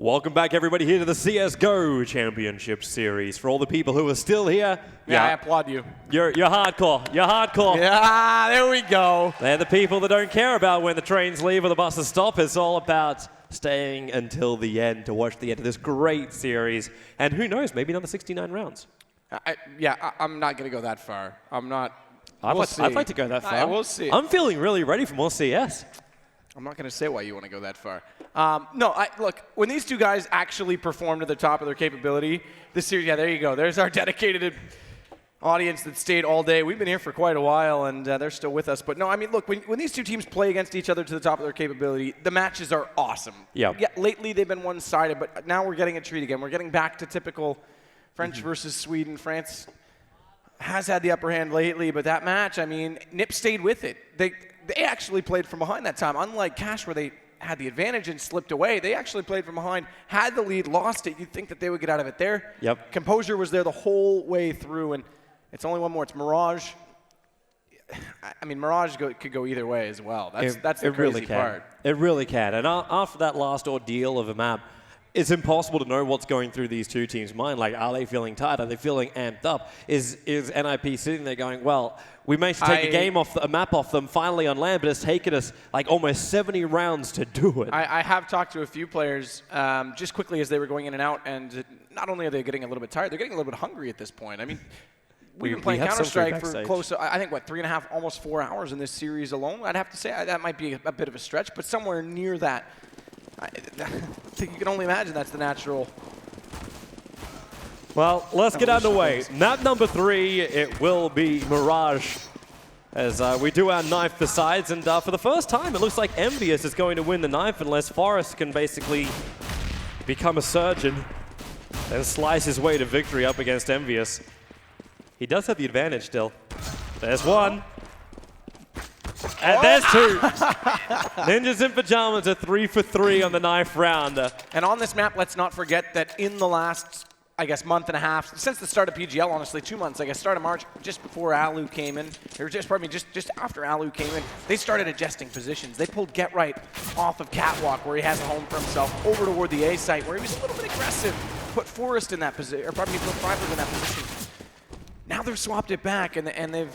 Welcome back, everybody, here to the CSGO Championship Series. For all the people who are still here, yeah, I applaud you. You're hardcore. You're hardcore. Yeah, there we go. They're the people that don't care about when the trains leave or the buses stop. It's all about staying until the end to watch the end of this great series. And who knows, maybe another 69 rounds. I'm not going to go that far. I'm not. I'd like to go that far. We'll see. I'm feeling really ready for more CS. I'm not going to say why you want to go that far. Look, when these two guys actually perform to the top of their capability, this series, yeah, there you go. There's our dedicated audience that stayed all day. We've been here for quite a while, and they're still with us. But no, I mean, look, when these two teams play against each other to the top of their capability, the matches are awesome. Yeah. Lately, they've been one-sided, but now we're getting a treat again. We're getting back to typical French versus Sweden. France has had the upper hand lately, but that match, I mean, NiP stayed with it. They actually played from behind that time. Unlike Cash, where they had the advantage and slipped away, they actually played from behind, had the lead, lost it. You'd think that they would get out of it there. Yep. Composure was there the whole way through, and it's only one more. It's Mirage. I mean, Mirage could go either way as well. That's the crazy part. It really can. And after that last ordeal of a map, it's impossible to know what's going through these two teams' mind. Like, are they feeling tired? Are they feeling amped up? Is NiP sitting there going, well, we managed to take a map off them finally on land, but it's taken us like almost 70 rounds to do it. I have talked to a few players just quickly as they were going in and out, and not only are they getting a little bit tired, they're getting a little bit hungry at this point. I mean, we've been playing Counter-Strike for close to, I think, 3.5, almost 4 hours in this series alone. I'd have to say that might be a bit of a stretch, but somewhere near that. I think you can only imagine that's the natural. Well, let's get underway. Map number 3, it will be Mirage as we do our knife besides. And for the first time, it looks like EnVy is going to win the knife unless Forrest can basically become a surgeon and slice his way to victory up against EnVy. He does have the advantage still. There's one. And there's two. Ninjas in Pajamas are 3 for 3 on the knife round. And on this map, let's not forget that in the last, I guess, month and a half, since the start of PGL, honestly, 2 months, I guess, start of March, just before Alu came in, or just after Alu came in, they started adjusting positions. They pulled Get Right off of Catwalk, where he has a home for himself, over toward the A site, where he was a little bit aggressive, put Forrest in that position, or pardon me, put Freiburg in that position. Now they've swapped it back, and they've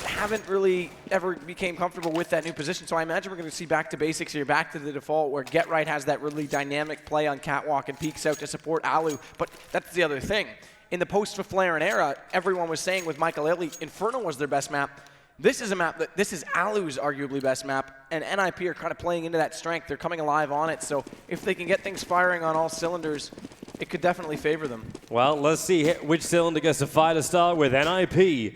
haven't really ever became comfortable with that new position. So I imagine we're going to see back to basics here, back to the default, where Get Right has that really dynamic play on Catwalk and peeks out to support Alu. But that's the other thing. In the post-Flaren era, everyone was saying with Michael Ailey, Inferno was their best map. This is a map this is Alu's arguably best map, and NiP are kind of playing into that strength. They're coming alive on it. So if they can get things firing on all cylinders, it could definitely favor them. Well, let's see which cylinder gets the fire to start with. NiP.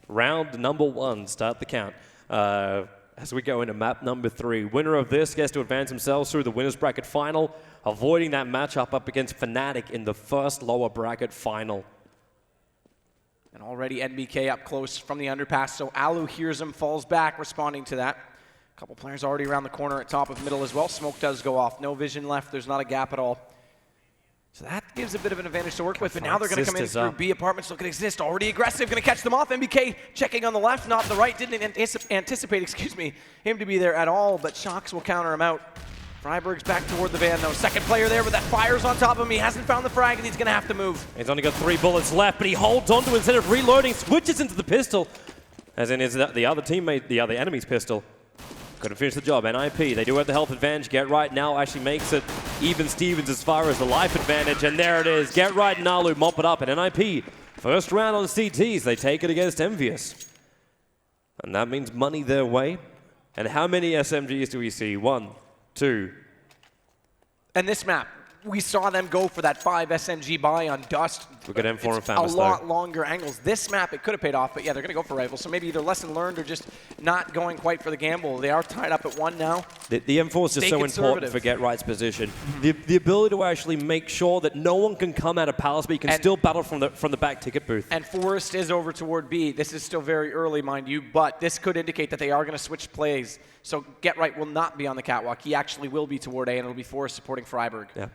Round number 1, start the count. As we go into map number 3, winner of this gets to advance themselves through the winner's bracket final, avoiding that matchup up against Fnatic in the first lower bracket final. And already NBK up close from the underpass, so Alu hears him, falls back, responding to that. A couple players already around the corner at top of middle as well. Smoke does go off, no vision left, there's not a gap at all. So that gives a bit of an advantage to work with, but now they're going to come in through B apartments, look at Exist, already aggressive, going to catch them off. NBK checking on the left, not the right, didn't anticipate, him to be there at all, but Shocks will counter him out. Freiburg's back toward the van though. Second player there, but that fire's on top of him. He hasn't found the frag and he's going to have to move. He's only got 3 bullets left, but he holds onto it instead of reloading, switches into the pistol, as in is the other teammate, the other enemy's pistol. Couldn't finish the job. NiP, they do have the health advantage. Get Right now actually makes it even Stevens as far as the life advantage, and there it is. Get Right and Alu mop it up, and NiP, first round on CTs, they take it against EnVy. And that means money their way. And how many SMGs do we see? 1, 2. And this map, we saw them go for that 5 SMG buy on Dust. We've got M4 and Famous a lot longer angles. This map, it could have paid off, but yeah, they're going to go for rifles. So maybe either lesson learned or just not going quite for the gamble. They are tied up at 1 now. The M4 is just so important for Get Right's position. The ability to actually make sure that no one can come out of Palace, but you can still battle from the back ticket booth. And Forrest is over toward B. This is still very early, mind you, but this could indicate that they are going to switch plays. So Get Right will not be on the catwalk. He actually will be toward A, and it'll be Forrest supporting Freiburg. Yeah.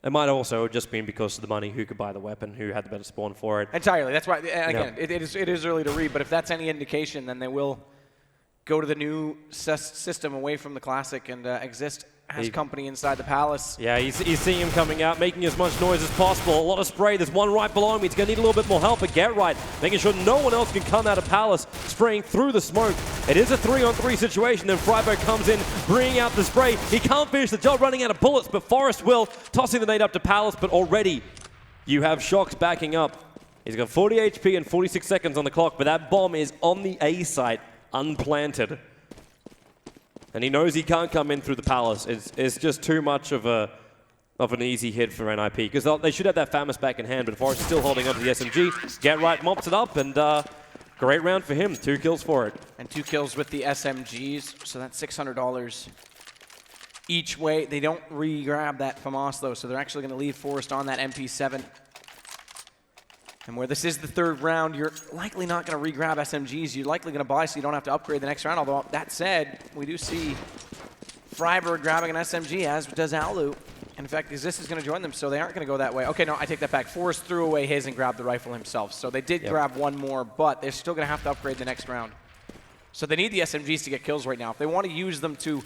It might also have just been because of the money, who could buy the weapon, who had the better spawn for it. Entirely. That's why, and again, it is early to read, but if that's any indication, then they will go to the new system away from the classic, and Exist has company inside the palace. Yeah, he's seeing him coming out, making as much noise as possible. A lot of spray. There's one right below him. He's going to need a little bit more help, but Get Right, making sure no one else can come out of Palace, spraying through the smoke. It is a 3-on-3 situation. Then Freiburg comes in, bringing out the spray. He can't finish the job, running out of bullets, but Forrest will, tossing the nade up to Palace, but already you have Shox backing up. He's got 40 HP and 46 seconds on the clock, but that bomb is on the A site, unplanted. And he knows he can't come in through the Palace. It's just too much of an easy hit for NiP, because they should have that Famous back in hand, but Forrest is still holding on to the SMG. Get Right mops it up, and great round for him. 2 kills for it. And 2 kills with the SMGs, so that's $600 each way. They don't re-grab that FAMAS, though, so they're actually going to leave Forrest on that MP7. And where this is the 3rd round, you're likely not going to re-grab SMGs. You're likely going to buy so you don't have to upgrade the next round. Although, that said, we do see Freiburg grabbing an SMG, as does Alu. In fact, this is going to join them, so they aren't going to go that way. Okay, no, I take that back. Forrest threw away his and grabbed the rifle himself. So they did grab one more, but they're still going to have to upgrade the next round. So they need the SMGs to get kills right now. If they want to use them to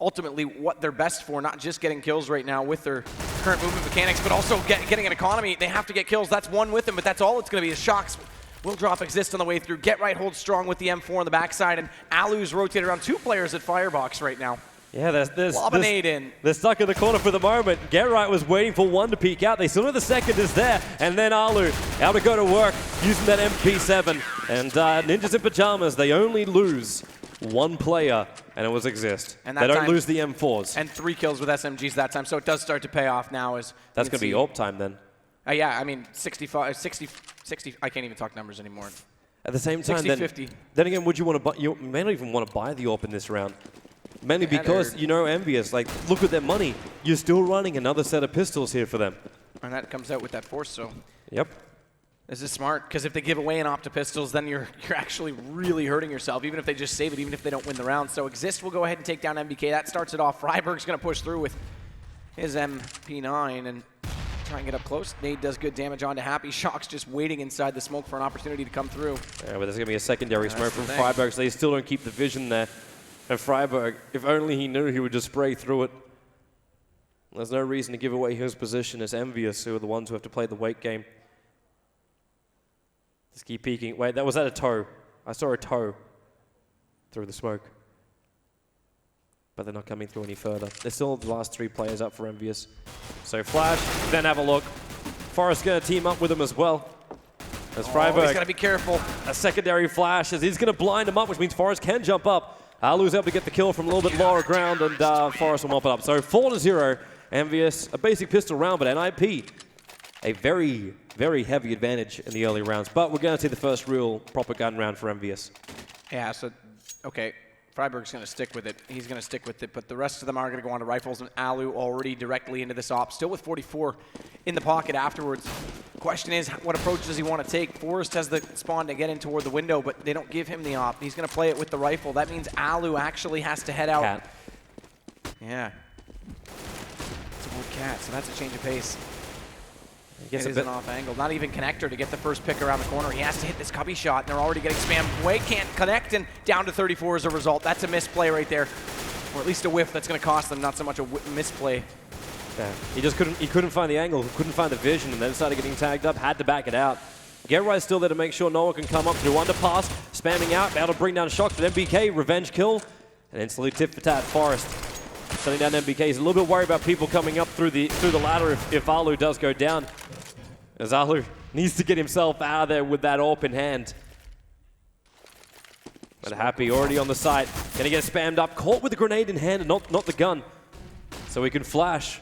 ultimately what they're best for, not just getting kills right now with their current movement mechanics, but also getting an economy. They have to get kills. That's one with them, but that's all it's going to be. The Shox will drop exist on the way through. Get Right holds strong with the M4 on the backside, and Alu's rotated around 2 players at Firebox right now. Yeah, they're stuck in the corner for the moment. Get Right was waiting for one to peek out. They still know the second is there, and then Alu able to go to work using that MP7. And Ninjas in Pajamas, they only lose 1 player, and it was Exist. And they don't lose the M4s. And 3 kills with SMGs that time, so it does start to pay off now. As that's going to be AWP time then. Yeah, I mean, 65, 60, I can't even talk numbers anymore. At the same time, 60-50. Then again, would you want to buy, you may not even want to buy the AWP in this round. Mainly because, you know, Envious, like, look at their money. You're still running another set of pistols here for them. And that comes out with that force, so. Yep. This is smart, because if they give away an AWP to pistols, then you're actually really hurting yourself, even if they just save it, even if they don't win the round. So Exist will go ahead and take down MBK. That starts it off. Freiburg's going to push through with his MP9 and try and get up close. Nade does good damage onto Happy. Shox just waiting inside the smoke for an opportunity to come through. Yeah, but there's going to be a secondary smoke from Freiburg, so they still don't keep the vision there. And Freiburg, if only he knew, he would just spray through it. There's no reason to give away his position as Envious, who are the ones who have to play the wait game. Just keep peeking. Wait, was that a toe? I saw a toe through the smoke. But they're not coming through any further. There's still the last 3 players up for Envious. So Flash, then have a look. Forrest's going to team up with him as well. As Freiburg, he's got to be careful. A secondary flash as he's going to blind him up, which means Forrest can jump up. Alu's able to get the kill from a little bit lower ground, and Forrest will mop it up. So 4-0, Envious, a basic pistol round, but NiP, a very, very heavy advantage in the early rounds. But we're going to see the first real proper gun round for Envious. Yeah, so, okay, Freiburg's going to stick with it. He's going to stick with it, but the rest of them are going to go on to rifles, and Alu already directly into this op, still with 44 in the pocket afterwards. Question is, what approach does he want to take? Forrest has the spawn to get in toward the window, but they don't give him the op. He's going to play it with the rifle. That means Alu actually has to head out. Cat. Yeah. It's a wood cat, so that's a change of pace. It is an off angle. Not even connector to get the first pick around the corner. He has to hit this cubby shot, and they're already getting spammed away. Can't connect, and down to 34 as a result. That's a misplay right there. Or at least a whiff that's going to cost them, not so much a misplay. Yeah. He couldn't find the angle, couldn't find the vision, and then started getting tagged up, had to back it out. Get Right still there to make sure no one can come up through underpass, spamming out, able to bring down Shox, but MBK, revenge kill, and instantly tit for tat. Forrest shutting down MBK. He's a little bit worried about people coming up through the ladder if Alu does go down. As Alu needs to get himself out of there with that AWP in hand. But Happy already on the site, gonna get spammed up, caught with the grenade in hand and not the gun. So he can flash.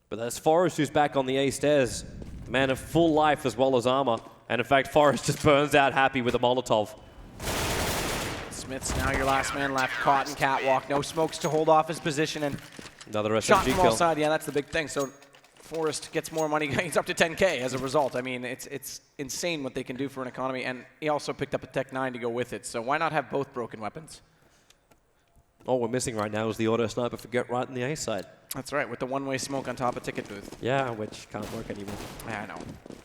But that's Forrest who's back on the A stairs. Man of full life as well as armor. And in fact, Forrest just burns out Happy with a Molotov. Smith's now your last man left, caught in catwalk. No smokes to hold off his position, and another SMG shot from all kill. sides. Yeah, that's the big thing. So Forrest gets more money. He's up to 10K as a result. I mean, it's insane what they can do for an economy. And he also picked up a Tech 9 to go with it. So why not have both broken weapons? All we're missing right now is the auto sniper for Get Right in the A side. That's right, with the one-way smoke on top of ticket booth. Yeah, which can't work anymore. Yeah, I know.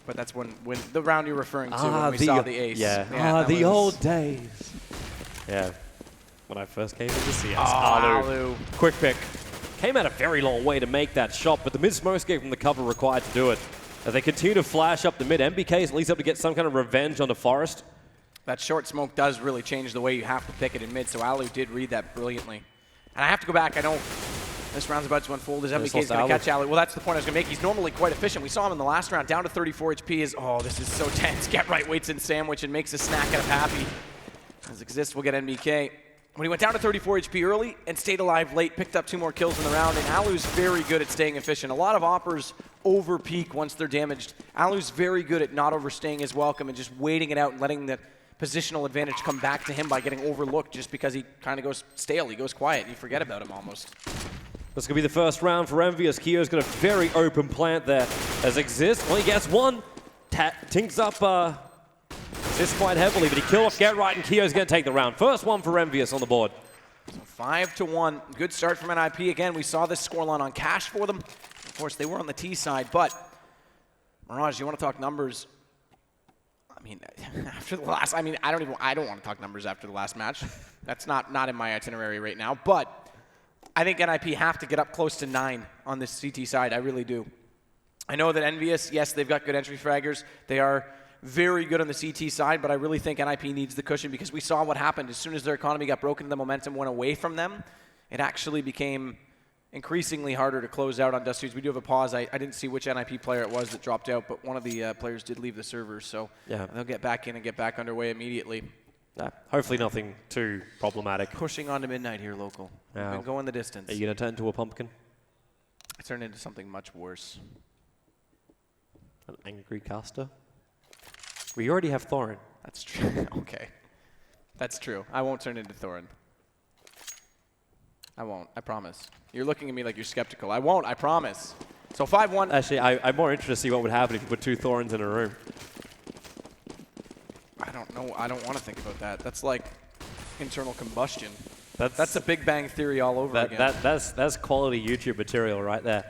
But that's when the round you're referring to when we saw the ace. Yeah, the old days. Yeah, when I first came into CS. Alu. Quick pick. came out a very long way to make that shot, but the mid smokes gave him the cover required to do it. As they continue to flash up the mid, NBK is at least able to get some kind of revenge on the Forest. That short smoke does really change the way you have to pick it in mid, so Alu did read that brilliantly. And I have to go back, I know this round's about to unfold. Is NBK going to catch Alu? Well, that's the point I was going to make. He's normally quite efficient. We saw him in the last round, down to 34 HP. Oh, this is so tense. Get right waits in sandwich and makes a snack out of Happy. As Exist will get NBK. When he went down to 34 HP early and stayed alive late, picked up 2 more kills in the round, and Alu's very good at staying efficient. A lot of oppers over peak once they're damaged. Alu's very good at not overstaying his welcome and just waiting it out and letting the positional advantage come back to him by getting overlooked just because he kind of goes stale. He goes quiet. You forget about him almost. This could be the first round for EnVy as Kio's got a very open plant there. As Exist only gets one. Tinks up Exist quite heavily, but he killed off Get Right, and Kio's going to take the round. First one for EnVy on the board. So 5-1. Good start from NiP. Again, we saw this scoreline on cash for them. Of course, they were on the T side, but Mirage, you want to talk numbers? I mean, after the last, I don't want to talk numbers after the last match. That's not in my itinerary right now, but I think NiP have to get up close to 9 on this CT side. I really do. I know that EnVy, yes, they've got good entry fraggers. They are very good on the CT side, but I really think NiP needs the cushion because we saw what happened. As soon as their economy got broken, the momentum went away from them. It actually became increasingly harder to close out on Dust Fuse. We do have a pause. I didn't see which NiP player it was that dropped out, but one of the players did leave the server, so yeah, they'll get back in and get back underway immediately. Hopefully nothing too problematic. Pushing on to midnight here, local. Been going the distance. Are you going to turn into a pumpkin? I turned into something much worse. An angry caster? We already have Thorin. That's true. Okay. That's true. I won't turn into Thorin. I won't. I promise. You're looking at me like you're skeptical. I won't. I promise. So 5-1. Actually, I'm more interested to see what would happen if you put 2 Thorns in a room. I don't know. I don't want to think about that. That's like internal combustion. That's a Big Bang Theory all over again. That's quality YouTube material right there.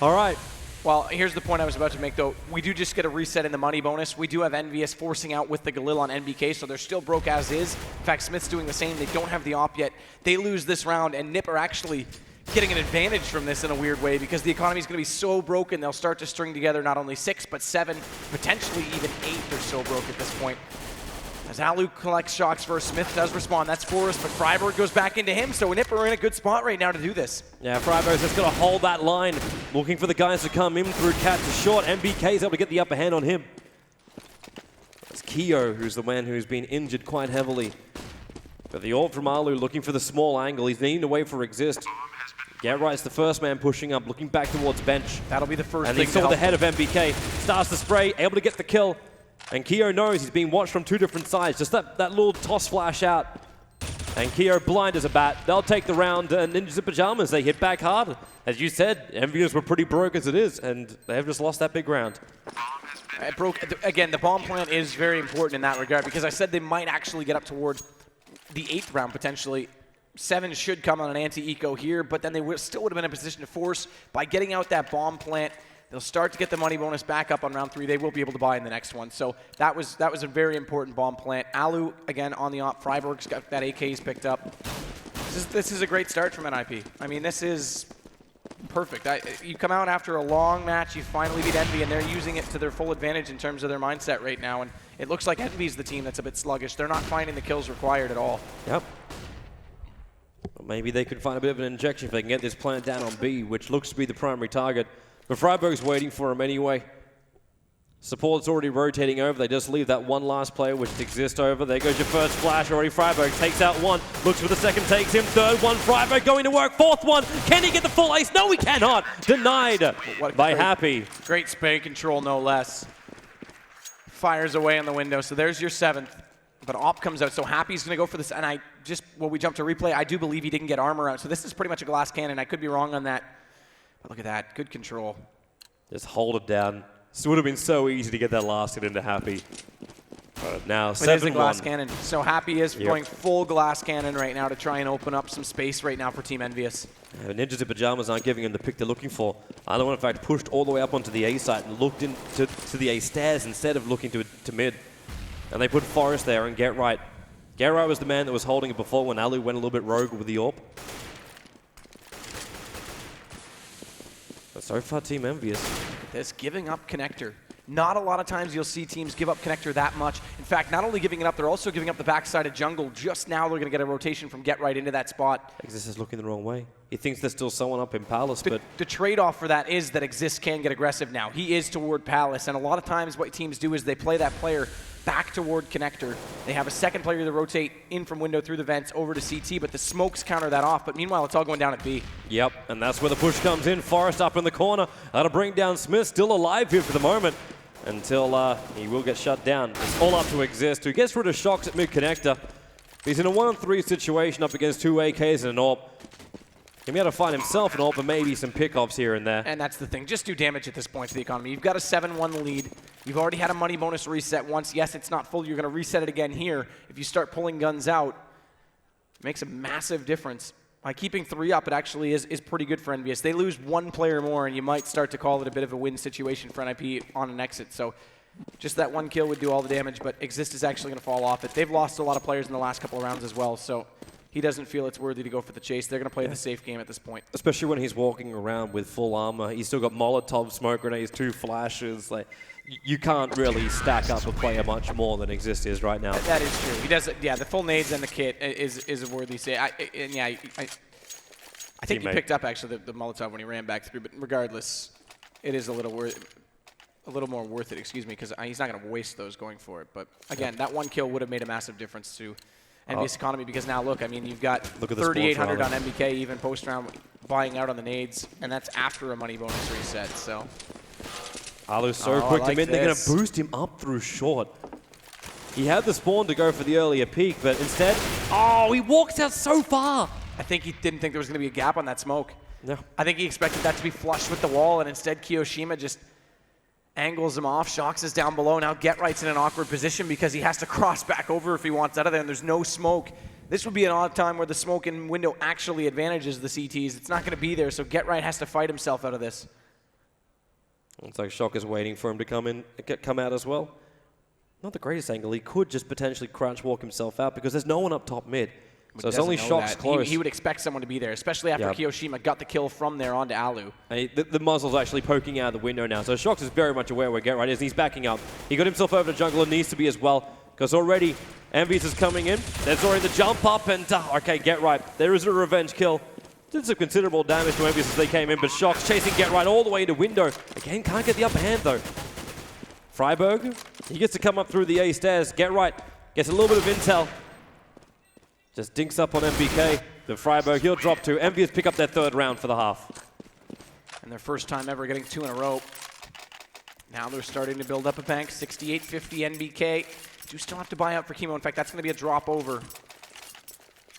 All right. Well, here's the point I was about to make, though. We do just get a reset in the money bonus. We do have EnVy forcing out with the Galil on NBK, so they're still broke as is. In fact, Smith's doing the same. They don't have the op yet. They lose this round, and NiP are actually getting an advantage from this in a weird way because the economy is going to be so broken, they'll start to string together not only 6, but 7, potentially even 8. They're so broke at this point. As Alu collects shocks first, Smith does respond. That's Forrest, but Freiburg goes back into him, so NiP are in a good spot right now to do this. Yeah, Freiburg's just going to hold that line, looking for the guys to come in through cat to short. NBK's able to get the upper hand on him. It's Kio, who's the man who's been injured quite heavily. But the ult from Alu looking for the small angle. He's needing to wait for Exist. Get Right's the first man pushing up, looking back towards bench. That'll be the first and thing. And he saw the head of NBK. Starts to spray, able to get the kill. And Kio knows he's being watched from 2 different sides. Just that little toss flash out. And Kio blind as a bat. They'll take the round. Ninjas in Pajamas, they hit back hard. As you said, EnVy were pretty broke as it is, and they have just lost that big round. It broke. Again, the bomb plant is very important in that regard because I said they might actually get up toward the 8th round potentially. 7 should come on an anti-eco here, but then they still would have been in a position to force by getting out that bomb plant. They'll start to get the money bonus back up on round 3. They will be able to buy in the next one. So that was a very important bomb plant. Alu, again, on the op. Freiburg's got that AK he's picked up. This is a great start from NiP. I mean, this is perfect. You come out after a long match, you finally beat EnVy, and they're using it to their full advantage in terms of their mindset right now. And it looks like EnVy's the team that's a bit sluggish. They're not finding the kills required at all. Yep. Well, maybe they could find a bit of an injection if they can get this plant down on B, which looks to be the primary target. But Freiburg's waiting for him anyway. Support's already rotating over. They just leave that one last player, which exists over. There goes your first flash already. Freiburg takes out one. Looks for the second, takes him. Third one, Freiburg going to work. Fourth one, can he get the full ace? No, he cannot. Denied by Happy. Great spay control, no less. Fires away on the window. So there's your 7th. But op comes out, so Happy's going to go for this. And we jump to replay, I do believe he didn't get armor out. So this is pretty much a glass cannon. I could be wrong on that. But look at that, good control. Just hold it down. This would have been so easy to get that last hit into Happy. But now 7-1. It is a glass cannon. So Happy is going full glass cannon right now to try and open up some space right now for Team EnVy. Ninjas in Pajamas aren't giving him the pick they're looking for. Either one, in fact, pushed all the way up onto the A site and looked into the A stairs instead of looking to mid. And they put Forrest there and Get Right. Get Right was the man that was holding it before when Alu went a little bit rogue with the AWP. So far, Team EnVy This giving up connector. Not a lot of times you'll see teams give up connector that much. In fact, not only giving it up, they're also giving up the backside of jungle. Just now they're going to get a rotation from Get Right into that spot. Exist is looking the wrong way. He thinks there's still someone up in Palace, but... The trade-off for that is that Exist can get aggressive now. He is toward Palace, and a lot of times what teams do is they play that player back toward connector. They have a second player to rotate in from window through the vents over to CT, but the smokes counter that off. But meanwhile, it's all going down at B. Yep, and that's where the push comes in. Forrest up in the corner. That'll bring down Smith, still alive here for the moment, until he will get shut down. It's all up to Exist, who gets rid of Shocks at mid-connector. He's in a 1-on-3 situation up against 2 AKs and an AWP. He'll be able to find himself an AWP and maybe some pickoffs here and there. And that's the thing. Just do damage at this point to the economy. You've got a 7-1 lead. You've already had a money bonus reset once. Yes, it's not full. You're going to reset it again here. If you start pulling guns out, it makes a massive difference. By keeping 3 up, it actually is pretty good for EnVy. They lose 1 player more, and you might start to call it a bit of a win situation for NiP on an exit. So just that 1 kill would do all the damage, but Exist is actually going to fall off it. They've lost a lot of players in the last couple of rounds as well, so he doesn't feel it's worthy to go for the chase. They're going to play the safe game at this point. Especially when he's walking around with full armor. He's still got Molotov, smoke grenades, 2 flashes. Like, you can't really stack up a player much more than Exist is right now. That is true. He does, yeah, the full nades and the kit is a worthy say. I think he picked up actually the Molotov when he ran back through, but regardless, it is a little more worth it, excuse me, because he's not going to waste those going for it. But again, that 1 kill would have made a massive difference to EnVy's economy, because now look, I mean, you've got 3,800 on MBK even post-round buying out on the nades, and that's after a money bonus reset, so. Alu's so quick to mid, they're going to boost him up through short. He had the spawn to go for the earlier peak, but instead, oh, he walks out so far. I think he didn't think there was going to be a gap on that smoke. No. I think he expected that to be flush with the wall, and instead Kiyoshima just angles him off. Shocks is down below. Now Get Right's in an awkward position because he has to cross back over if he wants out of there, and there's no smoke. This would be an odd time where the smoke in window actually advantages the CTs. It's not going to be there, so Get Right has to fight himself out of this. Looks like Shock is waiting for him to come out as well. Not the greatest angle. He could just potentially crouch walk himself out because there's no one up top mid. So it's only Shock's close. He would expect someone to be there, especially after Kiyoshima got the kill from there onto Alu. And the muzzle's actually poking out the window now. So Shox is very much aware where Get Right is. He's backing up. He got himself over to jungle and needs to be as well, because already EnVy is coming in. There's already the jump up and, okay, Get Right. There is a revenge kill. Did some considerable damage to EnVy as they came in, but Shox chasing Get Right all the way to window. Again, can't get the upper hand though. Freiberg, he gets to come up through the A stairs. Get Right gets a little bit of intel. Just dinks up on MBK. The Freiberg, he'll drop 2. EnVy has picked up their 3rd round for the half. And their first time ever getting 2 in a row. Now they're starting to build up a bank. 68-50 NBK. Do still have to buy out for Chemo. In fact, that's going to be a drop over.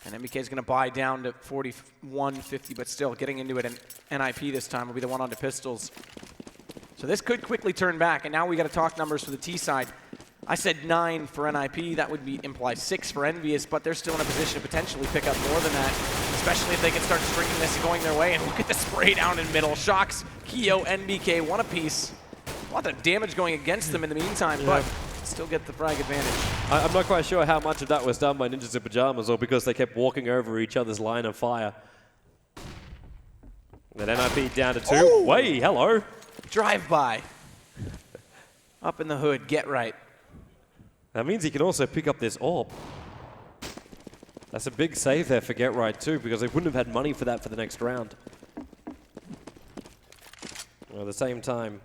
And NBK is going to buy down to 41-50, but still getting into it. And NiP this time will be the one onto pistols. So this could quickly turn back. And now we got to talk numbers for the T side. I said 9 for NiP. That would imply 6 for EnVy, but they're still in a position to potentially pick up more than that, especially if they can start stringing this and going their way. And look at the spray down in middle. Shocks, Kyo, NBK, 1 apiece. A lot of damage going against them in the meantime, but still get the frag advantage. I'm not quite sure how much of that was done by Ninjas in Pajamas or because they kept walking over each other's line of fire. Then NiP down to 2. Oh! Way, hello. Drive-by. Up in the hood, Get Right. That means he can also pick up this AWP. That's a big save there for Get Right too, because they wouldn't have had money for that for the next round. Well, at the same time,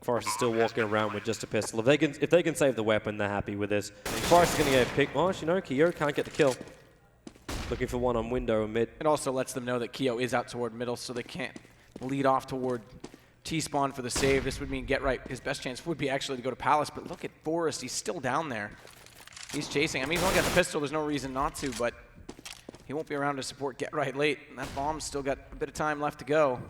Forrest is still walking around with just a pistol. If they can save the weapon, they're happy with this. Forrest is going to get picked. Oh, you know, Kyo can't get the kill. Looking for one on window and mid. It also lets them know that Kyo is out toward middle, so they can't lead off toward T-spawn for the save. This would mean Get Right, his best chance would be actually to go to Palace, but look at Forrest, he's still down there. He's chasing. I mean, he's only got the pistol, there's no reason not to, but he won't be around to support Get Right late, and that bomb's still got a bit of time left to go.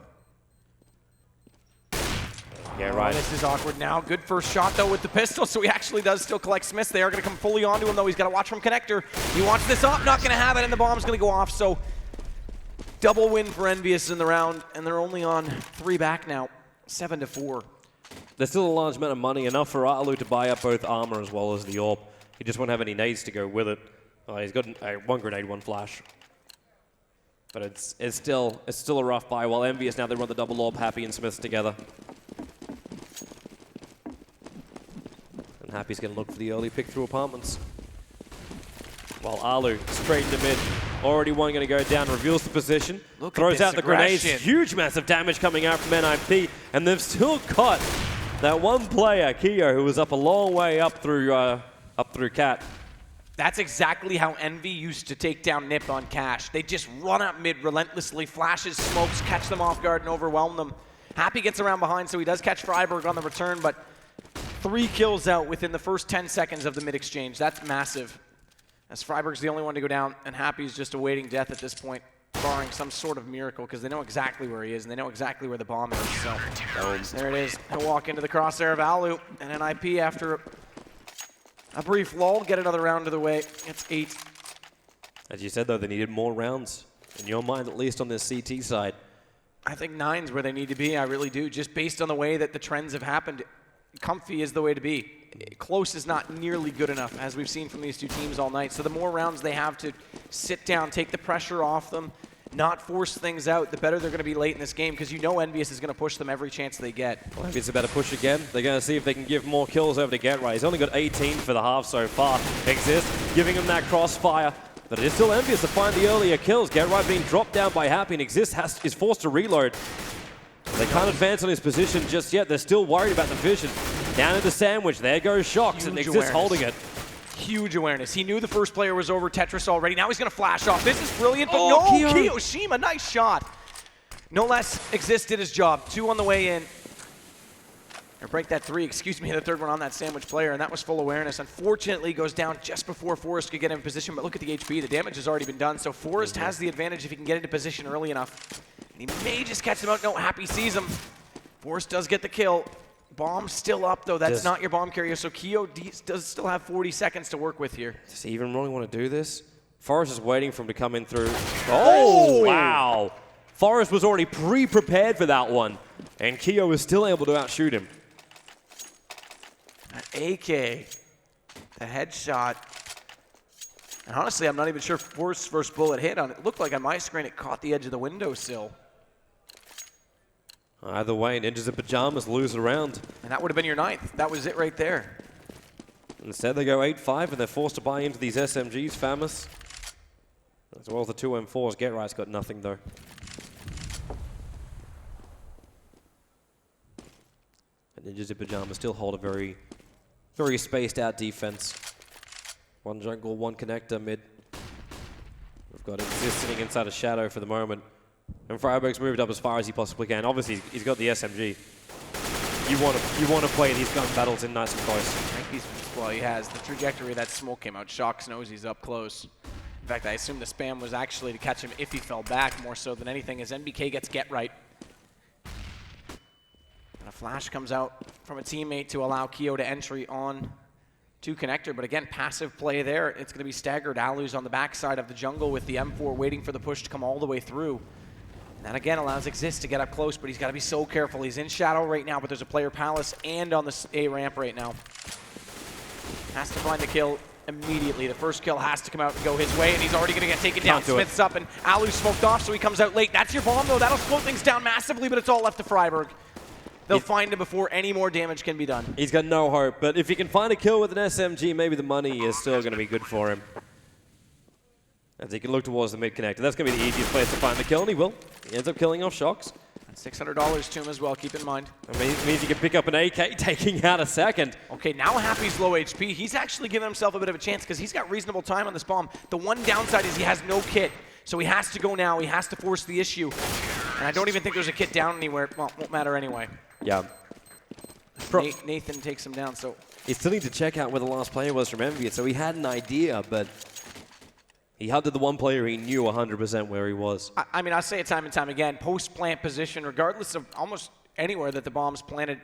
Get Right. Oh, this is awkward now. Good first shot, though, with the pistol, so he actually does still collect Smiths. They are going to come fully onto him, though. He's got to watch from connector. He wants this up, not going to have it, and the bomb's going to go off, so double win for EnVy in the round, and they're only on 3 back now. 7-4. There's still a large amount of money, enough for Alu to buy up both armor as well as the AWP. He just won't have any nades to go with it. He's got 1 grenade, 1 flash. But it's still a rough buy. While EnVy is now they run the double orb, Happy and Smith together. And Happy's going to look for the early pick through apartments. While Alu straight into mid. Already one going to go down, reveals the position, throws out the grenades. Huge massive damage coming out from NiP. And they've still got that one player, Keo, who was up a long way up through Cat. That's exactly how EnVy used to take down NiP on Cash. They just run up mid relentlessly, flashes, smokes, catch them off guard and overwhelm them. Happy gets around behind, so he does catch Freiburg on the return, but 3 kills out within the first 10 seconds of the mid exchange. That's massive. As Freiburg's the only one to go down, and Happy's just awaiting death at this point, barring some sort of miracle, because they know exactly where he is, and they know exactly where the bomb is. So there it is. He'll walk into the crosshair of Alu, and NiP after a brief lull, get another round of the way. It's 8. As you said, though, they needed more rounds, in your mind, at least on this CT side. I think 9's where they need to be. I really do. Just based on the way that the trends have happened, comfy is the way to be. Close is not nearly good enough, as we've seen from these two teams all night. So the more rounds they have to sit down, take the pressure off them, not force things out, the better they're going to be late in this game, because you know EnVyUs is going to push them every chance they get. Well, EnVyUs about to push again. They're going to see if they can give more kills over to GetRight. He's only got 18 for the half so far. Exist, giving him that crossfire. But it is still EnVyUs to find the earlier kills. GetRight being dropped down by Happy, and Exist is forced to reload. They can't advance on his position just yet. They're still worried about the vision. Down into Sandwich. There goes Shocks, and Exist holding it. Huge awareness. He knew the first player was over Tetris already. Now he's going to flash off. This is brilliant, but no, Kiyoshima, nice shot. No less, Exist did his job. 2 on the way in. Or break that 3, excuse me, the third one on that Sandwich player, and that was full awareness. Unfortunately, goes down just before Forrest could get in position, but look at the HP. The damage has already been done, so Forrest has the advantage if he can get into position early enough. And he may just catch him out. No, Happy sees him. Forrest does get the kill. Bomb still up, though. That's not your bomb carrier, so Keo does still have 40 seconds to work with here. Does he even really want to do this? Forrest is waiting for him to come in through. Oh, wow. Forrest was already pre-prepared for that one, and Keo was still able to outshoot him. AK, the headshot. And honestly, I'm not even sure Forrest's first bullet hit on it. It looked like on my screen it caught the edge of the windowsill. Either way, Ninjas in Pajamas lose a round. And that would have been your 9th. That was it right there. Instead, they go 8-5, and they're forced to buy into these SMGs, Famous. As well as the 2 M4s. GetRight's got nothing, though. And Ninjas in Pajamas still hold a very, very spaced-out defense. 1 jungle, 1 connector mid. We've got Exist sitting inside a shadow for the moment. And Freiburg's moved up as far as he possibly can. Obviously, he's got the SMG. You want to play these gun battles in nice and close. I think he has. The trajectory of that smoke came out. Shocks knows he's up close. In fact, I assume the spam was actually to catch him if he fell back more so than anything, as NBK gets GetRight. And a flash comes out from a teammate to allow Keo to entry on to connector, but again, passive play there. It's going to be staggered. Alu's on the backside of the jungle with the M4 waiting for the push to come all the way through. And that again allows Exist to get up close, but he's got to be so careful. He's in shadow right now, but there's a player Palace and on the A ramp right now. Has to find the kill immediately. The first kill has to come out and go his way, and he's already going to get taken down. Smith's up, and Alu's smoked off, so he comes out late. That's your bomb, though. That'll slow things down massively, but it's all left to Freiburg. They'll find him before any more damage can be done. He's got no hope, but if he can find a kill with an SMG, maybe the money is still going to be good for him. As he can look towards the mid-connector. That's going to be the easiest place to find the kill, and he will. He ends up killing off Shocks. And $600 to him as well, keep in mind. I mean, it means he can pick up an AK, taking out a second. Okay, now Happy's low HP. He's actually giving himself a bit of a chance because he's got reasonable time on this bomb. The one downside is he has no kit, so he has to go now. He has to force the issue. And I don't even think there's a kit down anywhere. Well, it won't matter anyway. Yeah. Nathan takes him down, so... He still needs to check out where the last player was from EnVy, so he had an idea, but he hunted the one player he knew 100% where he was. I mean, I say it time and time again, post-plant position, regardless of almost anywhere that the bomb's planted,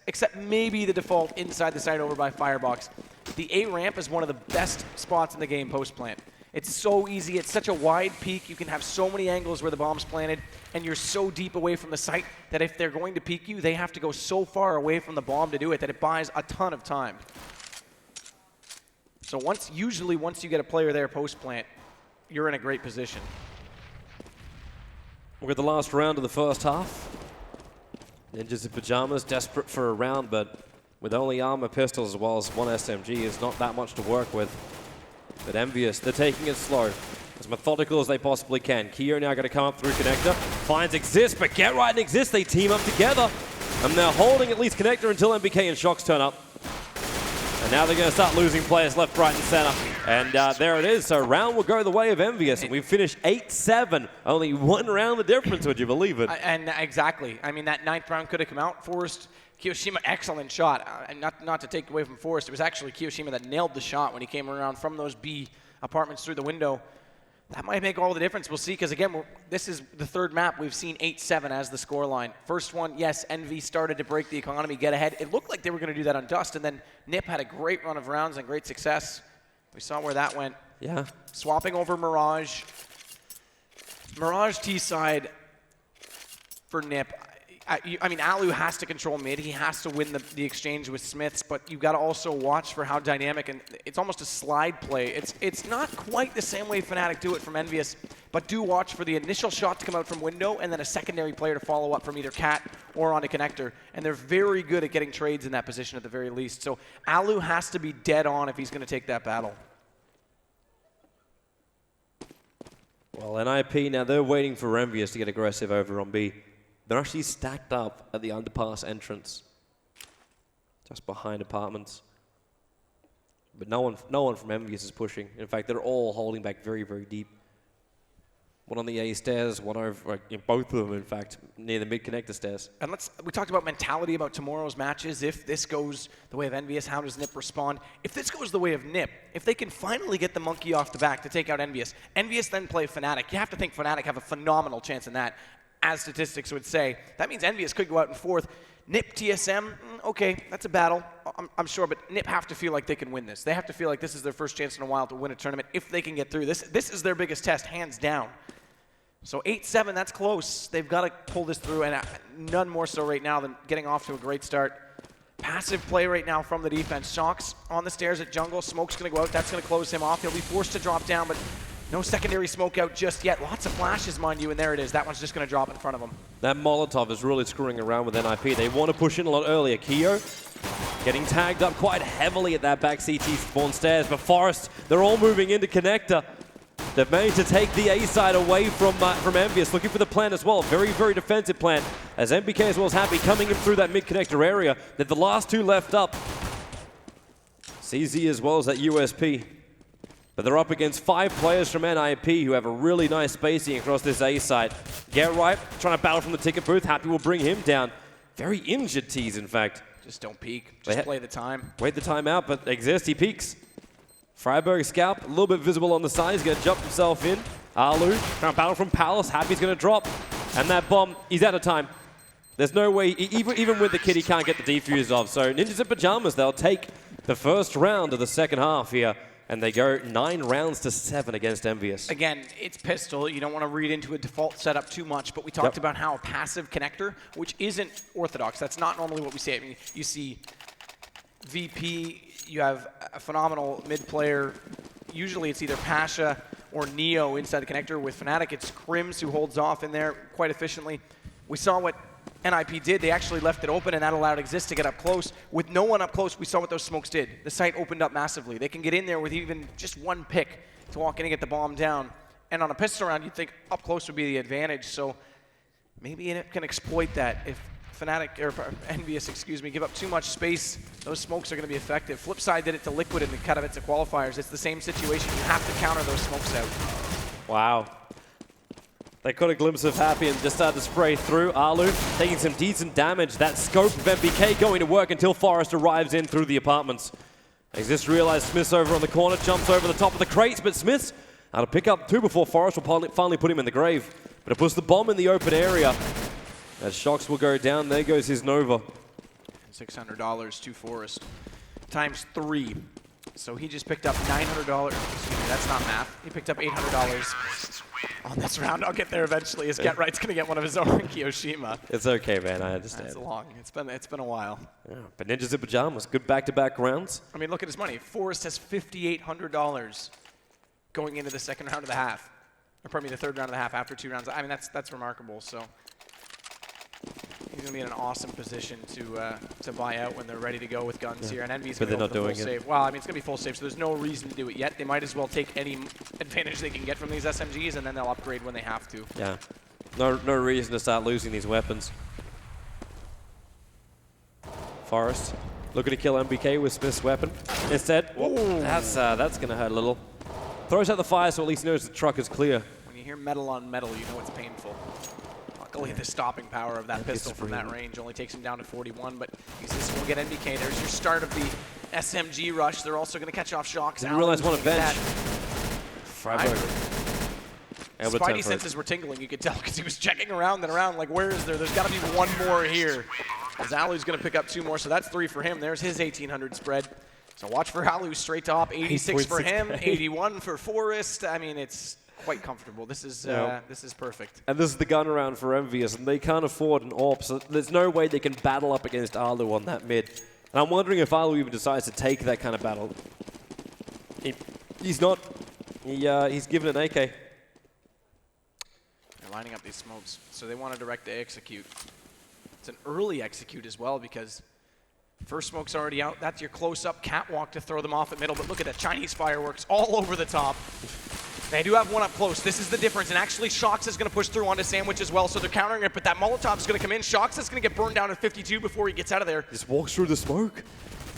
except maybe the default inside the site over by Firebox. The A ramp is one of the best spots in the game post-plant. It's so easy. It's such a wide peak. You can have so many angles where the bomb's planted, and you're so deep away from the site that if they're going to peek you, they have to go so far away from the bomb to do it that it buys a ton of time. So usually once you get a player there post-plant, you're in a great position. We're at the last round of the first half. Ninjas in pajamas, desperate for a round, but with only armor, pistols, as well as one SMG, is not that much to work with. But EnVyUs, they're taking it slow, as methodical as they possibly can. Keo now going to come up through Connector, finds Exist, but Get Right and Exist, they team up together. And they're holding at least Connector until NBK and Shocks turn up. And now they're going to start losing players left, right, and center. And there it is. So round will go the way of EnVyUs. And we've finished 8-7. Only one round the difference, would you believe it? And exactly. I mean, that 9th round could have come out. Forrest, Kiyoshima, excellent shot. And not to take away from Forrest, it was actually Kiyoshima that nailed the shot when he came around from those B apartments through the window. That might make all the difference. We'll see, because again, this is the third map. We've seen 8-7 as the scoreline. First one, yes, EnVy started to break the economy, get ahead. It looked like they were going to do that on Dust, and then NiP had a great run of rounds and great success. We saw where that went. Yeah. Swapping over Mirage. Mirage T-side for NiP. I mean, Alu has to control mid. He has to win the exchange with Smiths, but you've got to also watch for how dynamic, and it's almost a slide play. It's not quite the same way Fnatic do it from EnVyUs, but do watch for the initial shot to come out from window and then a secondary player to follow up from either Cat or on a connector. And they're very good at getting trades in that position at the very least. So Alu has to be dead on if he's going to take that battle. Well, NiP, now they're waiting for EnVyUs to get aggressive over on B. They're actually stacked up at the underpass entrance, just behind apartments. But no one from EnVyUs is pushing. In fact, they're all holding back very, very deep. One on the A stairs, one over, both of them, in fact, near the mid-connector stairs. And we talked about mentality about tomorrow's matches. If this goes the way of EnVyUs, how does NiP respond? If this goes the way of NiP, if they can finally get the monkey off the back to take out EnVyUs, EnVyUs then play Fnatic. You have to think Fnatic have a phenomenal chance in that. As statistics would say. That means EnVyUs could go out in 4th. NiP, TSM, okay, that's a battle, I'm sure, but NiP have to feel like they can win this. They have to feel like this is their first chance in a while to win a tournament if they can get through. This is their biggest test, hands down. So 8-7, that's close. They've got to pull this through, and none more so right now than getting off to a great start. Passive play right now from the defense. Shocks on the stairs at jungle. Smoke's going to go out. That's going to close him off. He'll be forced to drop down, but no secondary smoke out just yet. Lots of flashes, mind you, and there it is. That one's just going to drop in front of him. That Molotov is really screwing around with NiP. They want to push in a lot earlier. Keo getting tagged up quite heavily at that back CT spawn stairs, but Forrest, they're all moving into connector. They've managed to take the A side away from EnVyUs, looking for the plant as well. Very, very defensive plant, as NBK as well as Happy coming in through that mid-connector area. They're the last two left up. CZ as well as that USP. But they're up against 5 players from NiP who have a really nice spacing across this A side. Get Right, trying to battle from the ticket booth. Happy will bring him down. Very injured Tease, in fact. Just don't peek. Just play the time. Wait the time out, but Exist, he peeks. Freiburg scalp, a little bit visible on the side. He's going to jump himself in. Alu, trying to battle from Palace. Happy's going to drop. And that bomb, he's out of time. There's no way, even with the kid, he can't get the defuse off. So Ninjas in Pajamas, they'll take the first round of the second half here. And they go 9 rounds to 7 against EnVyUs. Again, it's pistol. You don't want to read into a default setup too much, but we talked about how a passive connector, which isn't orthodox, that's not normally what we see. I mean, you see VP, you have a phenomenal mid player. Usually it's either Pasha or Neo inside the connector. With Fnatic, it's Crims who holds off in there quite efficiently. We saw what NiP did. They actually left it open, and that allowed Exist to get up close. With no one up close, we saw what those smokes did. The site opened up massively. They can get in there with even just one pick to walk in and get the bomb down. And on a pistol round, you'd think up close would be the advantage. So maybe NiP can exploit that. If Fnatic, or EnVyUs, excuse me, give up too much space, those smokes are going to be effective. Flipside did it to Liquid in the Katowice qualifiers. It's the same situation. You have to counter those smokes out. Wow. They caught a glimpse of Happy and just started to spray through. Alu taking some decent damage. That scope of MBK going to work until Forrest arrives in through the apartments. Exist realized Smith's over on the corner, jumps over the top of the crates, but Smith's out to pick up 2 before Forrest will finally put him in the grave. But it puts the bomb in the open area. As Shocks will go down, there goes his Nova. $600 to Forrest, times 3. So he just picked up $900. Excuse me, that's not math. He picked up $800 on this round. I'll get there eventually. As Get Right's gonna get one of his own Kiyoshima. It's okay, man. I understand. It's been a while. Yeah, but Ninjas in Pajamas, good back-to-back rounds. I mean, look at his money. Forrest has $5,800 going into the second round of the half. or pardon me, the third round of the half after 2 rounds. I mean, that's remarkable. So he's going to be in an awesome position to buy out when they're ready to go with guns here. And EnVy's going to go for the full save. Well, I mean, it's going to be full save, so there's no reason to do it yet. They might as well take any advantage they can get from these SMGs, and then they'll upgrade when they have to. Yeah. No reason to start losing these weapons. Forest looking to kill MBK with Smith's weapon. Instead, that's going to hurt a little. Throws out the fire so at least he knows the truck is clear. When you hear metal on metal, you know it's painful. Luckily, the stopping power of that pistol from that range only takes him down to 41, but this will get NBK. There's your start of the SMG rush. They're also going to catch off Shocks. Didn't realize one advantage. Freiburg. Spidey senses were tingling, you could tell, because he was checking around and around, like, where is there? There's got to be one more here. As Alu's going to pick up 2 more, so that's 3 for him. There's his 1,800 spread. So watch for Alu straight top, 86 for him, 81 for Forrest. I mean, it's quite comfortable. This is perfect. And this is the gun around for EnVy, and they can't afford an AWP, so there's no way they can battle up against Alu on that mid. And I'm wondering if Alu even decides to take that kind of battle. He's not. He's given an AK. They're lining up these smokes, so they want to direct to execute. It's an early execute as well, because first smoke's already out. That's your close-up catwalk to throw them off at middle, but look at that Chinese fireworks all over the top. They do have one up close. This is the difference, and actually Shocks is going to push through onto Sandwich as well, so they're countering it, but that Molotov is going to come in. Shocks is going to get burned down at 52 before he gets out of there. Just walks through the smoke.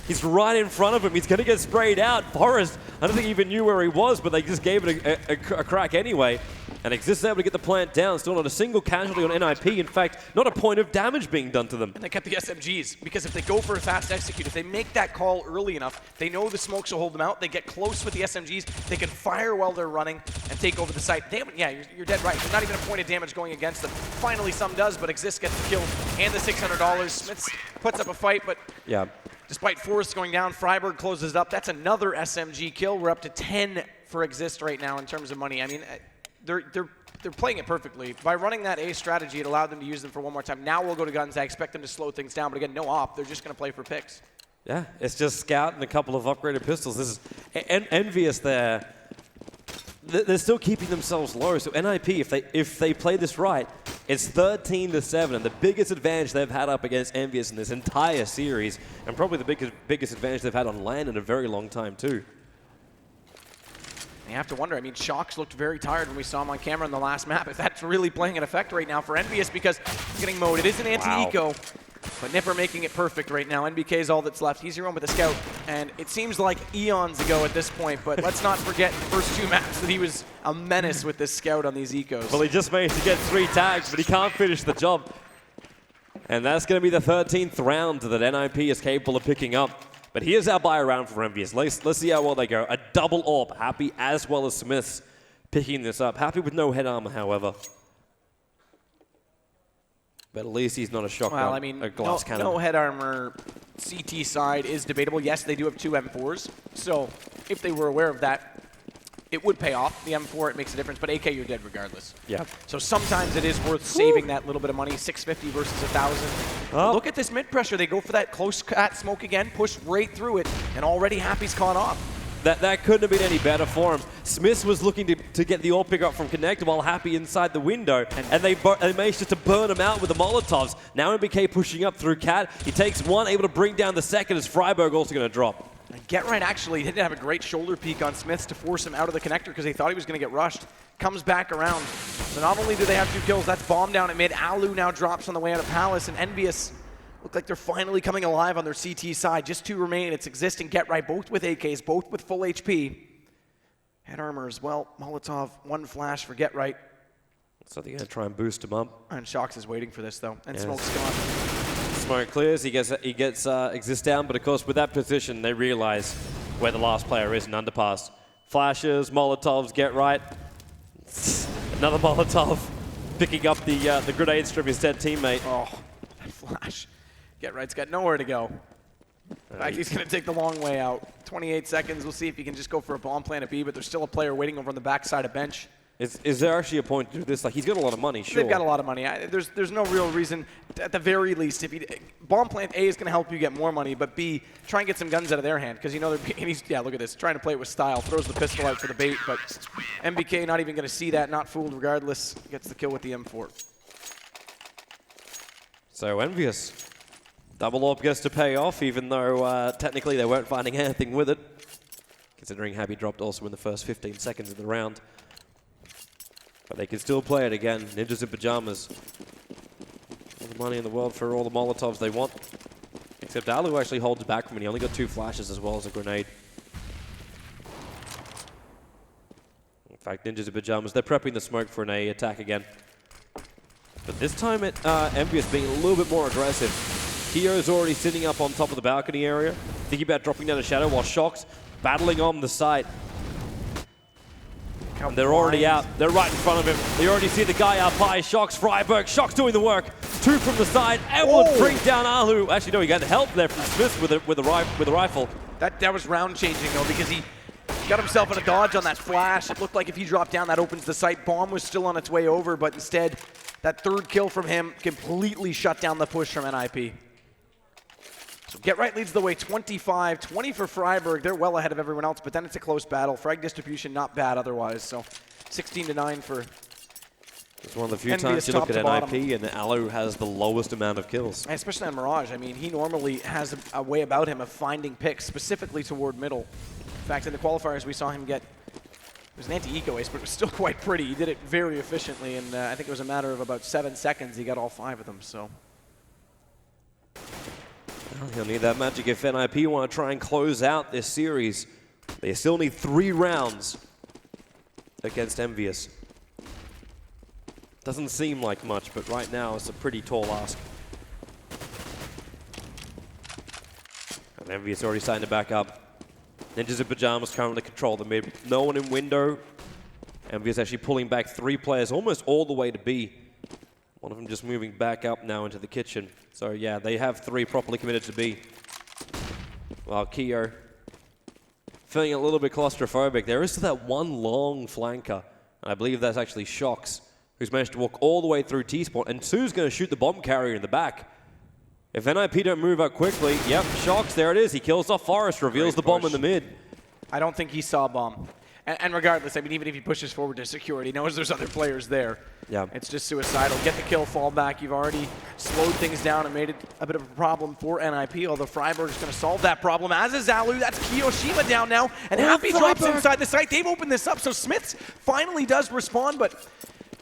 He's right in front of him. He's going to get sprayed out. Forrest, I don't think he even knew where he was, but they just gave it a crack anyway. And Exist able to get the plant down. Still not a single casualty on NiP. In fact, not a point of damage being done to them. And they kept the SMGs, because if they go for a fast execute, if they make that call early enough, they know the smokes will hold them out. They get close with the SMGs. They can fire while they're running and take over the site. Yeah, you're dead right. There's not even a point of damage going against them. Finally, some does, but Exist gets the kill and the $600. Smiths puts up a fight, but yeah. Despite Forrest going down, Freiburg closes it up. That's another SMG kill. We're up to 10 for Exist right now in terms of money. I mean, they're playing it perfectly. By running that A strategy, it allowed them to use them for one more time. Now we'll go to guns. I expect them to slow things down, but again, no op. They're just going to play for picks. Yeah, it's just Scout and a couple of upgraded pistols. This is envious there. They're still keeping themselves low. So NiP, if they play this right, it's 13-7, and the biggest advantage they've had up against EnVy in this entire series, and probably the biggest advantage they've had on land in a very long time too. You have to wonder. I mean, Shocks looked very tired when we saw him on camera in the last map. If that's really playing an effect right now for EnVy, because he's getting mowed. It is an anti-eco, but NiP are making it perfect right now. NBK is all that's left. He's your own with a scout, and it seems like eons ago at this point, but let's not forget the first 2 maps that he was a menace with this scout on these ecos. Well, he just managed to get 3 tags, but he can't finish the job. And that's going to be the 13th round that NiP is capable of picking up. But here's our buy round for EnVy. Let's see how well they go. A double AWP, Happy as well as Smiths picking this up. Happy with no head armor, however. But at least he's not a shotgun, well, I mean, a glass cannon. No head armor. CT side is debatable. Yes, they do have 2 M4s. So if they were aware of that, it would pay off. The M4, it makes a difference. But AK, you're dead regardless. Yeah. So sometimes it is worth saving that little bit of money. 650 versus 1,000. Oh. Look at this mid pressure. They go for that close cat smoke again, push right through it, and already Happy's caught off. That couldn't have been any better for him. Smith was looking to get the AWP pick up from Connect while Happy inside the window, and they managed just to burn him out with the Molotovs. Now MBK pushing up through Cat. He takes one, able to bring down the second as Freiburg also going to drop. And Get Right actually didn't have a great shoulder peek on Smiths to force him out of the connector because they thought he was going to get rushed. Comes back around. So not only do they have 2 kills, that's bomb down at mid. Alu now drops on the way out of Palace, and EnVy look like they're finally coming alive on their CT side. Just 2 remain. It's Exist and Get Right, both with AKs, both with full HP. Head armor as well. Molotov, 1 flash for Get Right. So they're going to try and boost him up. And Shocks is waiting for this, though. And Smoke's gone. Smoke clears. He gets Exist down, but of course with that position, they realize where the last player is in underpass. Flashes, Molotovs, Get Right. Another Molotov picking up the grenades from his dead teammate. Oh, that flash. Get Right's got nowhere to go. In fact, he's going to take the long way out. 28 seconds. We'll see if he can just go for a bomb plant at B, but there's still a player waiting over on the backside of bench. Is there actually a point to do this? Like, he's got a lot of money, sure. They've got a lot of money. There's no real reason, at the very least, if bomb plant A is going to help you get more money, but B, try and get some guns out of their hand, because you know yeah, look at this, trying to play it with style, throws the pistol out for the bait, but MBK not even going to see that, not fooled regardless, gets the kill with the M4. So envious. Double AWP gets to pay off, even though technically they weren't finding anything with it, considering Happy dropped also in the first 15 seconds of the round. But they can still play it again. Ninjas in pajamas. All the money in the world for all the Molotovs they want. Except Alu actually holds back from it. He only got 2 flashes as well as a grenade. In fact, Ninjas in pajamas, they're prepping the smoke for an A attack again. But this time, EnVy being a little bit more aggressive. Kio's already sitting up on top of the balcony area, thinking about dropping down a shadow, while Shock's battling on the site. And they're already out. They're right in front of him. They already see the guy up high. Shock's Freiberg. Shock's doing the work. 2 from the side. Able to bring down Alu. Actually, no, he got help there from Smith with a rifle. That was round changing though, because he got himself in a dodge on that flash. It looked like if he dropped down, that opens the site. Bomb was still on its way over, but instead, that 3rd kill from him completely shut down the push from NiP. So Get Right leads the way 25, 20 for Freiberg. They're well ahead of everyone else, but then it's a close battle. Frag distribution not bad otherwise, so 16-9 for It's one of the few times you look at NiP and Alu has the lowest amount of kills. And especially on Mirage. I mean, he normally has a way about him of finding picks specifically toward middle. In fact, in the qualifiers, we saw him get, it was an anti-eco ace, but it was still quite pretty. He did it very efficiently, and I think it was a matter of about 7 seconds. He got all 5 of them, so. Well, he'll need that magic if NiP want to try and close out this series. They still need 3 rounds against EnVy. Doesn't seem like much, but right now it's a pretty tall ask. And EnVy already starting to back up. Ninjas in pajamas currently control the mid. No one in window. EnVy actually pulling back 3 players almost all the way to B. One of them just moving back up now into the kitchen. So yeah, they have 3 properly committed to B. While Keo feeling a little bit claustrophobic. There is still that one long flanker. And I believe that's actually Shox, who's managed to walk all the way through T-Spot. And Sue's going to shoot the bomb carrier in the back. If NiP don't move up quickly, yep, Shox, there it is. He kills off Forest, reveals the bomb in the mid. I don't think he saw a bomb. And regardless, I mean, even if he pushes forward to security, he knows there's other players there. Yeah. It's just suicidal. Get the kill, fall back. You've already slowed things down and made it a bit of a problem for NiP, although Freiberg is going to solve that problem, as is Alu. That's Kiyoshima down now, and Happy drops inside the site. They've opened this up, so Smiths finally does respond, but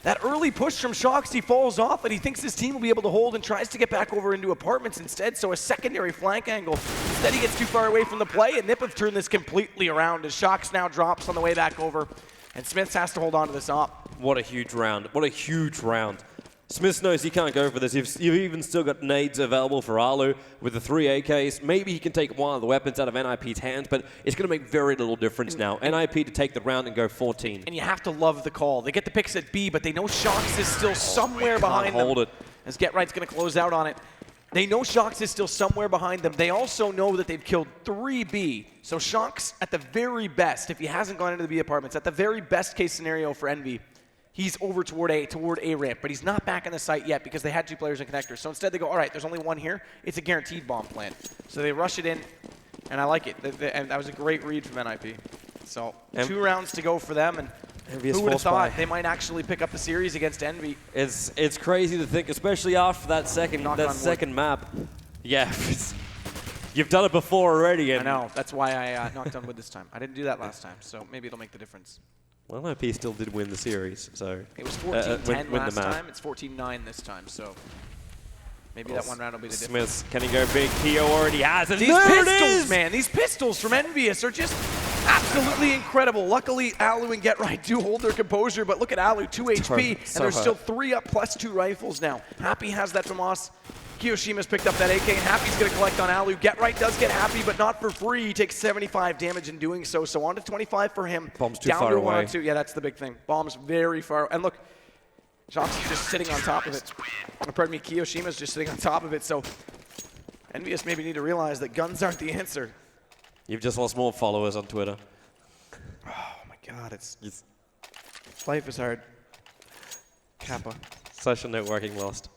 that early push from Shox, he falls off, and he thinks his team will be able to hold and tries to get back over into apartments instead, so a secondary flank angle. Instead, he gets too far away from the play, and NiP have turned this completely around as Shox now drops on the way back over, and Smiths has to hold on to this op. What a huge round. What a huge round. Smiths knows he can't go for this. You've even still got nades available for Alu with the 3 AKs. Maybe he can take one of the weapons out of NiP's hands, but it's going to make very little difference now. NiP to take the round and go 14. And you have to love the call. They get the picks at B, but they know Shox is still somewhere behind them. Hold it. As Get Right's going to close out on it. They know Shox is still somewhere behind them. They also know that they've killed 3 B. So Shox, at the very best, if he hasn't gone into the B apartments, at the very best case scenario for EnVy, he's over toward A ramp, but he's not back in the site yet because they had 2 players in connectors. So instead they go, all right, there's only 1 here. It's a guaranteed bomb plant. So they rush it in, and I like it. And that was a great read from NiP. So 2 rounds to go for them, and who would have thought they might actually pick up the series against EnVy? It's crazy to think, especially after that second map. Yeah, you've done it before already. And I know. That's why I knocked on wood this time. I didn't do that last time, so maybe it'll make the difference. Well, NiP still did win the series, so it was 14-10 last time. It's 14-9 this time, so maybe that one round will be the difference. Smiths, can he go big? Keo already has it. These pistols, man, these pistols from EnVy are just absolutely incredible. Luckily, Alu and Get Right do hold their composure, but look at Alu, 2 HP, and there's still 3 up plus 2 rifles now. Happy has that from us. Kiyoshima's picked up that AK, and Happy's going to collect on Alu. Get Right does get Happy, but not for free. He takes 75 damage in doing so, so on to 25 for him. Bomb's too far away. Down to 1-2. Yeah, that's the big thing. Bomb's very far. And look, Shox is just sitting on top of it. Pardon me, Kiyoshima's just sitting on top of it, so EnVy maybe need to realize that guns aren't the answer. You've just lost more followers on Twitter. Oh my God, it's Life is hard. Kappa. Social networking lost.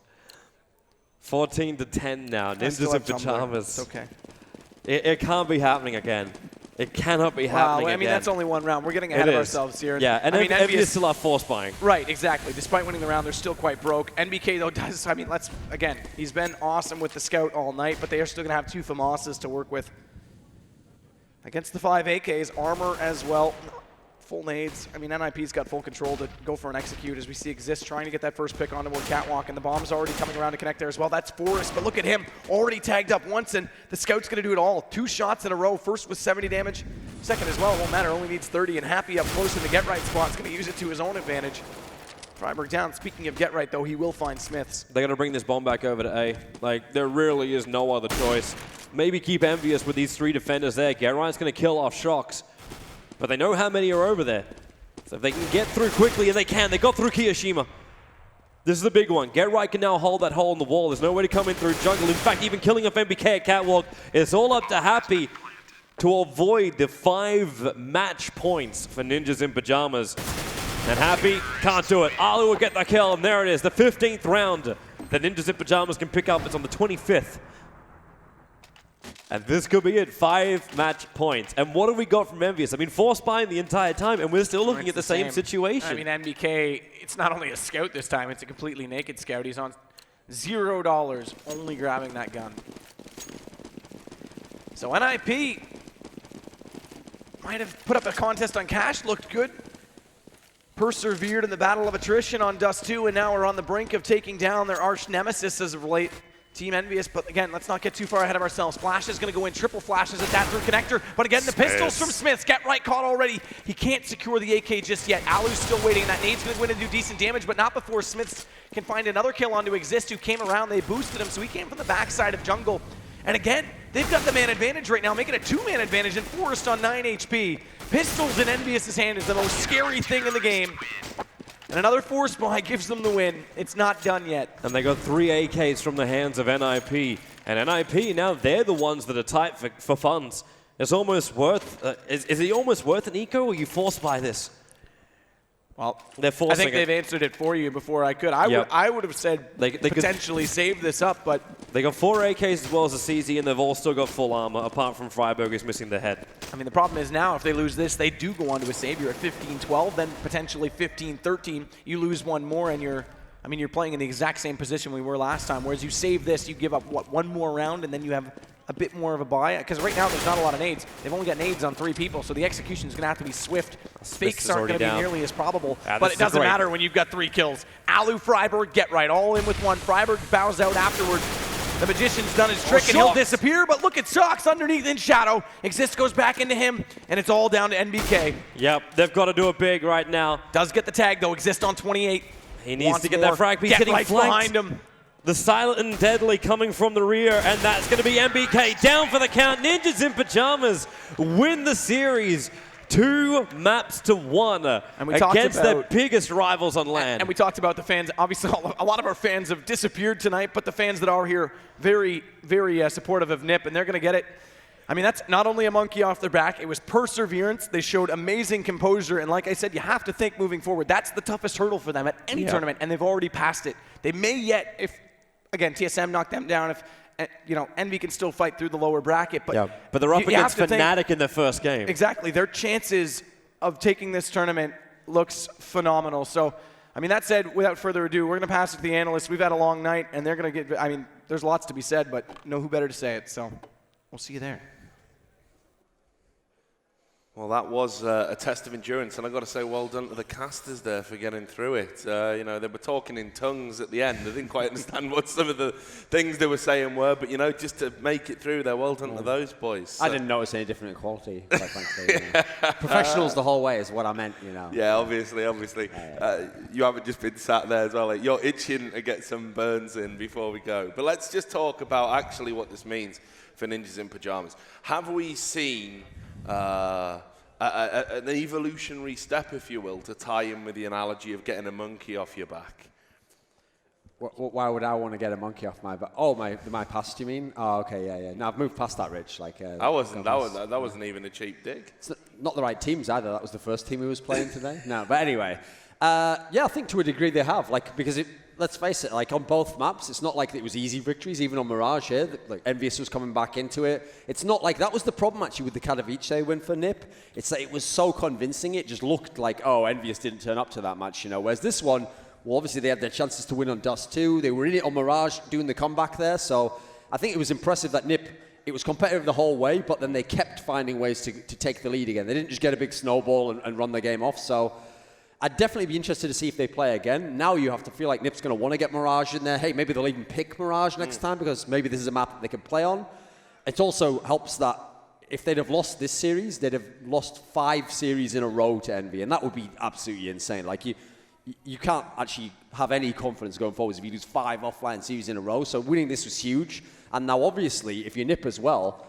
14-10 now. Ninjas in pajamas. It's okay. It can't be happening again. It cannot be happening again. I mean, that's only one round. We're getting ahead of ourselves here. Yeah, and EnVy still are force buying. Right, exactly. Despite winning the round, they're still quite broke. NBK, though, does, I mean, again, he's been awesome with the scout all night, but they are still going to have 2 FAMASas to work with. Against the 5 AKs, armor as well. Full nades. I mean, NiP's got full control to go for an execute as we see Exist trying to get that first pick onto Catwalk, and the bomb's already coming around to connect there as well. That's Forrest, but look at him, already tagged up once, and the scout's going to do it all. 2 shots in a row, first with 70 damage, second as well, it won't matter, only needs 30, and Happy up close in the get right spot is going to use it to his own advantage. Freiburg down. Speaking of get right, though, he will find Smiths. They're going to bring this bomb back over to A. Like, there really is no other choice. Maybe keep Envious with these 3 defenders there. Get right's going to kill off Shocks, but they know how many are over there. So if they can get through quickly, and they can, they got through Kiyoshima. This is the big one. Get right can now hold that hole in the wall. There's no way to come in through jungle. In fact, even killing off NBK at Catwalk, it's all up to Happy to avoid the 5 match points for Ninjas in Pajamas. And Happy can't do it. Alu will get the kill, and there it is, the 15th round that Ninjas in Pajamas can pick up. It's on the 25th. And this could be it, 5 match points. And what have we got from Envious? I mean, force buying the entire time, and we're still looking at the same situation. I mean, NBK, it's not only a scout this time, it's a completely naked scout. He's on $0, only grabbing that gun. So NiP might have put up a contest on Cash, looked good. Persevered in the battle of attrition on Dust 2, and now we're on the brink of taking down their arch nemesis as of late. Team Envious, but again, let's not get too far ahead of ourselves. Flash is going to go in, triple flashes at that through connector, but again, the pistols from Smiths. Get right caught already. He can't secure the AK just yet. Alu's still waiting, and that nade's going to go in and do decent damage, but not before Smiths can find another kill onto Exist, who came around. They boosted him, so he came from the backside of jungle. And again, they've got the man advantage right now, making a 2-man advantage, and Forrest on 9 HP. Pistols in Envious's hand is the most scary thing in the game. And another force buy gives them the win. It's not done yet. And they got 3 AKs from the hands of NiP. And NiP, now they're the ones that are tight for funds. It's almost worth, is it almost worth an eco, or you force buy this? Well, they're forcing I think they've answered it for you before I could. I would have said they potentially save this up, but... They got 4 AKs as well as a CZ, and they've all still got full armor, apart from Freiburg, who's missing the head. I mean, the problem is now, if they lose this, they do go on to a savior at 15-12, then potentially 15-13. You lose one more, and you're playing in the exact same position we were last time, whereas you save this, you give up, what, 1 more round, and then you have a bit more of a buy? Because right now, there's not a lot of nades. They've only got nades on 3 people, so the execution is going to have to be swift. Fakes aren't going to be nearly as probable, but it doesn't matter when you've got 3 kills. Alu, Freiburg, get right, all in with 1. Freiburg bows out afterwards. The Magician's done his trick, and he'll disappear, but look at Shocks underneath in shadow. Exist goes back into him, and it's all down to NBK. Yep, they've got to do it big right now. Does get the tag, though. Exist on 28. He needs to get that frag, but he's getting flanked behind him. The silent and deadly coming from the rear, and that's going to be NBK down for the count. Ninjas in Pajamas win the series 2 maps to 1 against their biggest rivals on land. And we talked about the fans. Obviously, a lot of our fans have disappeared tonight, but the fans that are here, very, very supportive of NiP, and they're going to get it. I mean, that's not only a monkey off their back, it was perseverance. They showed amazing composure, and like I said, you have to think moving forward. That's the toughest hurdle for them at any tournament, and they've already passed it. They may yet, if, again, TSM knocked them down, if EnVy can still fight through the lower bracket, but but they're up against Fnatic in their first game. Exactly, their chances of taking this tournament looks phenomenal. So, I mean, that said, without further ado, we're going to pass it to the analysts. We've had a long night, and they're going to get, I mean, there's lots to be said, but know who better to say it, so we'll see you there. Well, that was a test of endurance, and I've got to say well done to the casters there for getting through it. They were talking in tongues at the end. I didn't quite understand what some of the things they were saying were, but, just to make it through there, well done to those boys. So. I didn't notice any different in quality, quite frankly. Professionals the whole way is what I meant, Yeah, obviously. You haven't just been sat there as well. Like, you're itching to get some burns in before we go. But let's just talk about actually what this means for Ninjas in Pajamas. Have we seen... an evolutionary step, if you will, to tie in with the analogy of getting a monkey off your back. Why would I want to get a monkey off my back? Oh, my past, you mean? Oh, okay, yeah. No, I've moved past that, Rich. That wasn't even a cheap dig. It's not the right teams either. That was the first team who was playing today. No, but anyway, Yeah, I think to a degree they have. Because let's face it, on both maps, it's not like it was easy victories. Even on Mirage here, EnVy was coming back into it. It's not like that was the problem actually with the Katowice win for NiP. It's that it was so convincing. It just looked like, oh, EnVy didn't turn up to that match, Whereas this one, well, obviously they had their chances to win on Dust 2. They were in it on Mirage doing the comeback there. So I think it was impressive that NiP, it was competitive the whole way, but then they kept finding ways to take the lead again. They didn't just get a big snowball and run the game off. So I'd definitely be interested to see if they play again. Now you have to feel like NiP's going to want to get Mirage in there. Hey, maybe they'll even pick Mirage next time because maybe this is a map that they can play on. It also helps that if they'd have lost this series, they'd have lost 5 series in a row to EnVy, and that would be absolutely insane. You can't actually have any confidence going forwards if you lose 5 offline series in a row. So winning this was huge. And now obviously, if you're NiP as well,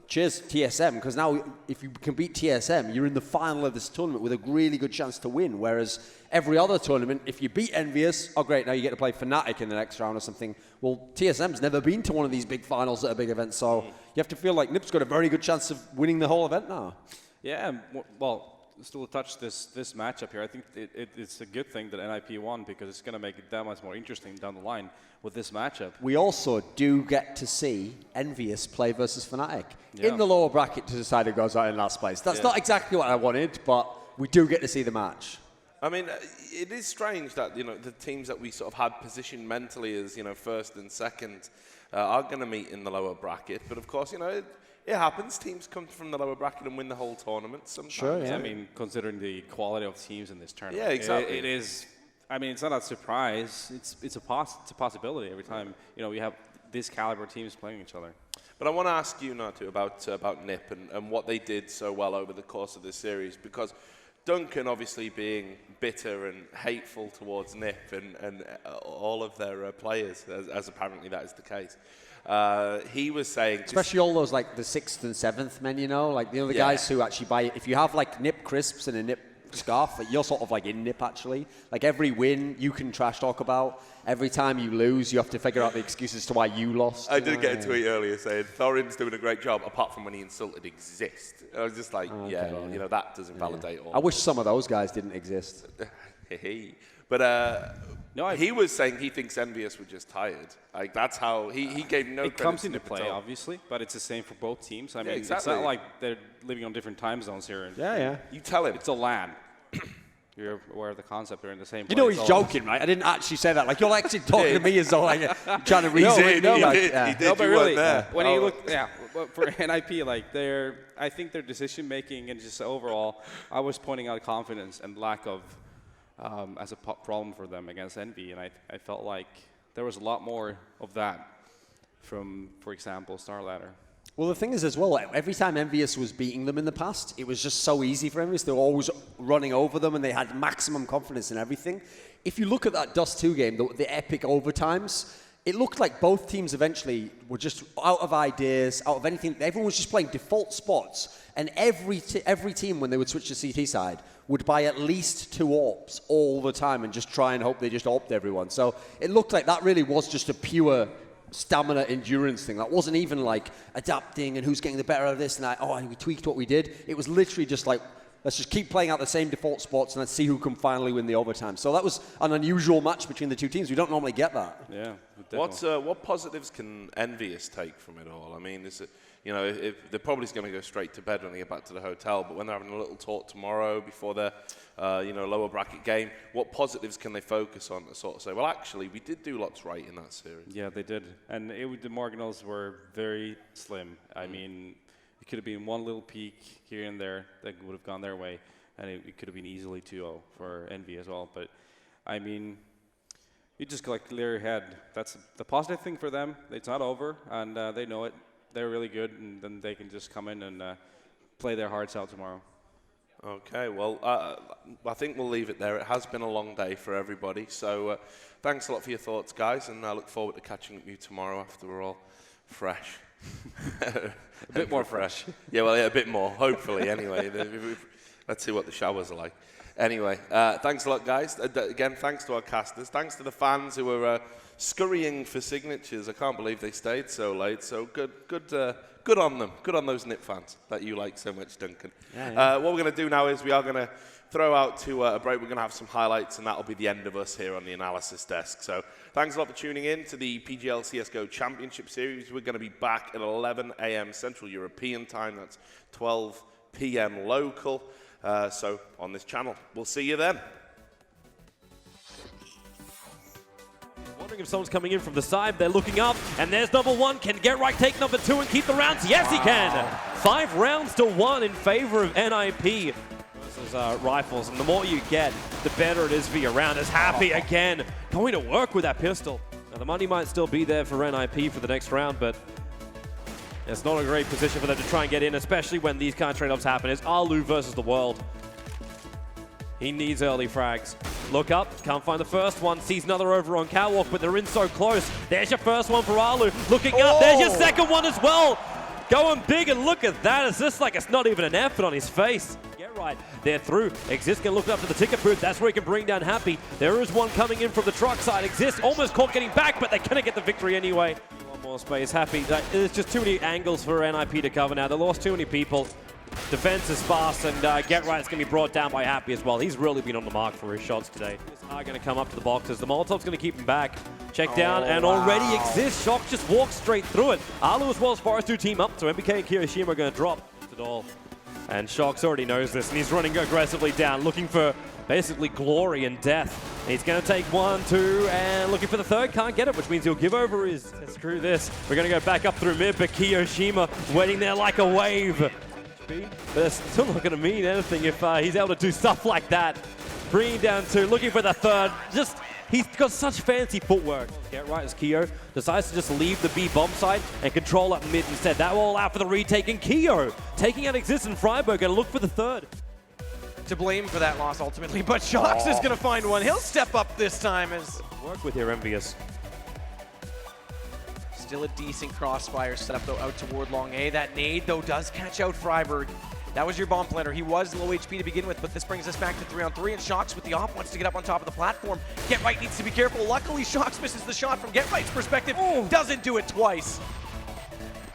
cheers TSM, because now if you can beat TSM, you're in the final of this tournament with a really good chance to win. Whereas every other tournament, if you beat EnVy, oh great, now you get to play Fnatic in the next round or something. Well, TSM's never been to one of these big finals at a big event, so you have to feel like NiP's got a very good chance of winning the whole event now. Yeah, well, still to touch this matchup here, I think it's a good thing that NiP won because it's going to make it that much more interesting down the line with this matchup. We also do get to see EnVy play versus Fnatic in the lower bracket to decide who goes out in last place. That's not exactly what I wanted, but we do get to see the match. I mean, it is strange that, the teams that we sort of had positioned mentally as, first and second are going to meet in the lower bracket. But of course, it happens. Teams come from the lower bracket and win the whole tournament sometimes. Sure, yeah. I mean, considering the quality of teams in this tournament. Yeah, exactly. It is, I mean, it's not a surprise. It's a possibility every time, we have this caliber teams playing each other. But I want to ask you, Natu, about NiP and what they did so well over the course of this series, because Duncan obviously being bitter and hateful towards NiP and all of their players, as apparently that is the case. He was saying, especially all those the 6th and 7th men, the other guys who actually buy it. If you have NiP crisps and a NiP scarf, you're sort of in NiP actually. Every win you can trash talk about. Every time you lose, you have to figure out the excuses to why you lost. I did get a tweet earlier saying Thorin's doing a great job, apart from when he insulted Exist. I was just like, that doesn't validate all. I wish some of those guys didn't exist. But he was saying he thinks EnVy were just tired. That's how he gave no credit. It comes into play, obviously, but it's the same for both teams. I mean, exactly. It's not like they're living on different time zones here. Yeah. You tell him. It's a LAN. You're aware of the concept. They're in the same place. He's joking, right? I didn't actually say that. You're actually talking to me as though I'm trying to reason. He did. No, but really, when you look, for NiP, I think their decision making and just overall, I was pointing out confidence and lack of as a problem for them against EnVy, and I felt like there was a lot more of that from, for example, StarLadder. Well, the thing is as well, every time EnVy was beating them in the past, it was just so easy for EnVy. They were always running over them, and they had maximum confidence in everything. If you look at that Dust 2 game, the epic overtimes, it looked like both teams eventually were just out of ideas, out of anything. Everyone was just playing default spots, and every team, when they would switch to CT side, would buy at least 2 AWPs all the time and just try and hope they just AWP'd everyone. So it looked like that really was just a pure stamina endurance thing. That wasn't even adapting and who's getting the better of this and we tweaked what we did. It was literally just let's just keep playing out the same default spots and let's see who can finally win the overtime. So that was an unusual match between the two teams. We don't normally get that. Yeah. What positives can EnVy take from it all? I mean, is it, if they're probably going to go straight to bed when they get back to the hotel, but when they're having a little talk tomorrow before their, lower bracket game, what positives can they focus on to sort of say, well, actually, we did do lots right in that series? Yeah, they did. And the marginals were very slim. I mean, it could have been one little peak here and there that would have gone their way, and it could have been easily 2-0 for EnVy as well. But, I mean, you just clear your head. That's the positive thing for them. It's not over, and they know it. They're really good, and then they can just come in and play their hearts out tomorrow. Okay, well, I think we'll leave it there. It has been a long day for everybody, so thanks a lot for your thoughts, guys, and I look forward to catching up with you tomorrow after we're all fresh. A bit more fresh. Yeah, well, a bit more, hopefully, anyway. Let's see what the showers are like. Anyway, thanks a lot, guys. Again, thanks to our casters. Thanks to the fans who were scurrying for signatures. I can't believe they stayed so late. So good on them. Good on those NiP fans that you like so much, Duncan. Yeah. What we're going to do now is we are going to throw out to a break. We're going to have some highlights, and that'll be the end of us here on the analysis desk. So thanks a lot for tuning in to the PGL CSGO Championship Series. We're going to be back at 11 a.m. Central European Time. That's 12 p.m. local. So on this channel. We'll see you then. Wondering if someone's coming in from the side. They're looking up, and there's number one. Can Get Right take number two and keep the rounds? Yes, he can. 5 rounds to 1 in favor of NiP versus Rifles. And the more you get, the better it is for your round. As Happy again going to work with that pistol. Now, the money might still be there for NiP for the next round, but it's not a great position for them to try and get in, especially when these kind of trade-offs happen. It's Alu versus the world. He needs early frags. Look up, can't find the first one. Sees another over on Catwalk, but they're in so close. There's your first one for Alu. Looking up, there's your second one as well. Going big, and look at that. It's just like it's not even an effort on his face. Get Right, they're through. Exist can look up to the ticket booth. That's where he can bring down Happy. There is one coming in from the truck side. Exist almost caught getting back, but they're gonna get the victory anyway. One more space, Happy. There's just too many angles for NiP to cover now. They lost too many people. Defense is sparse, and Get Right's going to be brought down by Happy as well. He's really been on the mark for his shots today. Are going to come up to the boxes. The Molotov's going to keep him back. Check down, and already Exist. Shock just walks straight through it. Alu as well as Forest do team up, so MBK and Kiyoshima are going to drop it all. And Shox already knows this, and he's running aggressively down, looking for basically glory and death. He's going to take 1, 2, and looking for the third. Can't get it, which means he'll give over his... Screw this. We're going to go back up through mid, but Kiyoshima waiting there like a wave. But it's still not going to mean anything if he's able to do stuff like that. Bringing down 2, looking for the third. Just, he's got such fancy footwork. Get Right as Keo decides to just leave the B bomb side and control up mid instead. That will allow for the retake, and Keo taking out Exist and Freiburg and look for the third. To blame for that loss ultimately, but Shox is going to find one. He'll step up this time as... Work with here, Envious. Still a decent crossfire setup though out toward long A. That nade though does catch out Freiburg. That was your bomb planter. He was low HP to begin with, but this brings us back to 3-on-3, and Shox with the op wants to get up on top of the platform. Get Right needs to be careful. Luckily, Shox misses the shot from Get Right's perspective. Doesn't do it twice.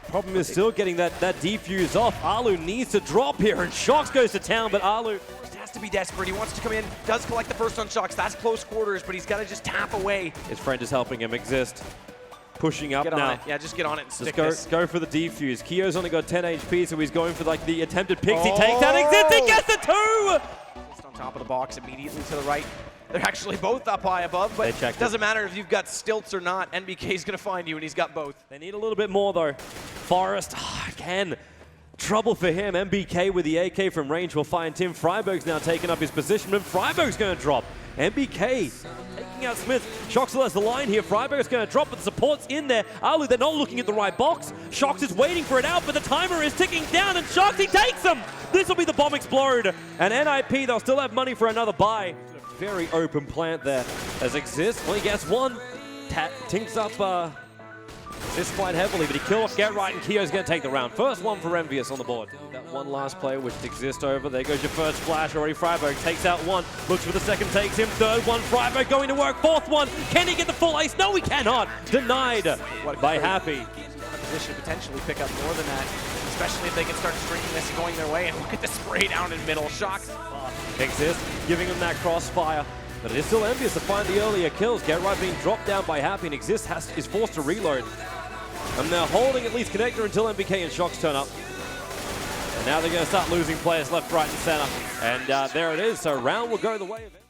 Problem is still getting that defuse off. Alu needs to drop here, and Shox goes to town, but Alu has to be desperate. He wants to come in, does collect the first on Shox. That's close quarters, but he's got to just tap away. His friend is helping him. Exist. Pushing up get now. On it. Yeah, just get on it and stick just go for the defuse. Kio's only got 10 HP, so he's going for like the attempted picks. He takes out Exist. He gets the 2! Just on top of the box, immediately to the right. They're actually both up high above, but it doesn't matter if you've got stilts or not. NBK's going to find you, and he's got both. They need a little bit more, though. Forest, again, trouble for him. MBK with the AK from range will find Tim. Freiburg's now taken up his position, and Freiburg's going to drop. MBK taking out Smith. Shox has the line here. Freiburg's going to drop, but the support's in there. Alu, they're not looking at the right box. Shox is waiting for it out, but the timer is ticking down, and Shox, he takes him! This will be the bomb explode. And NiP, they'll still have money for another buy. Very open plant there. As Exist, only gets 1. Tinks up Exist quite heavily, but he kills Get Right, and Kio's going to take the round. First one for Envious on the board. That one last player, which Exist over. There goes your first flash already. Freiburg takes out 1. Looks for the second, takes him. Third one, Freiburg going to work. Fourth one, can he get the full ace? No, he cannot. Denied by Happy. Position to potentially pick up more than that, especially if they can start stringing this and going their way. And look at the spray down in middle. Shox. Exist, giving him that crossfire. But it is still Envious to find the earlier kills. Get Right being dropped down by Happy, and Exist is forced to reload. And they're holding at least Connector until MBK and Shox turn up. And now they're going to start losing players left, right, and center. And there it is. So round will go the way of it.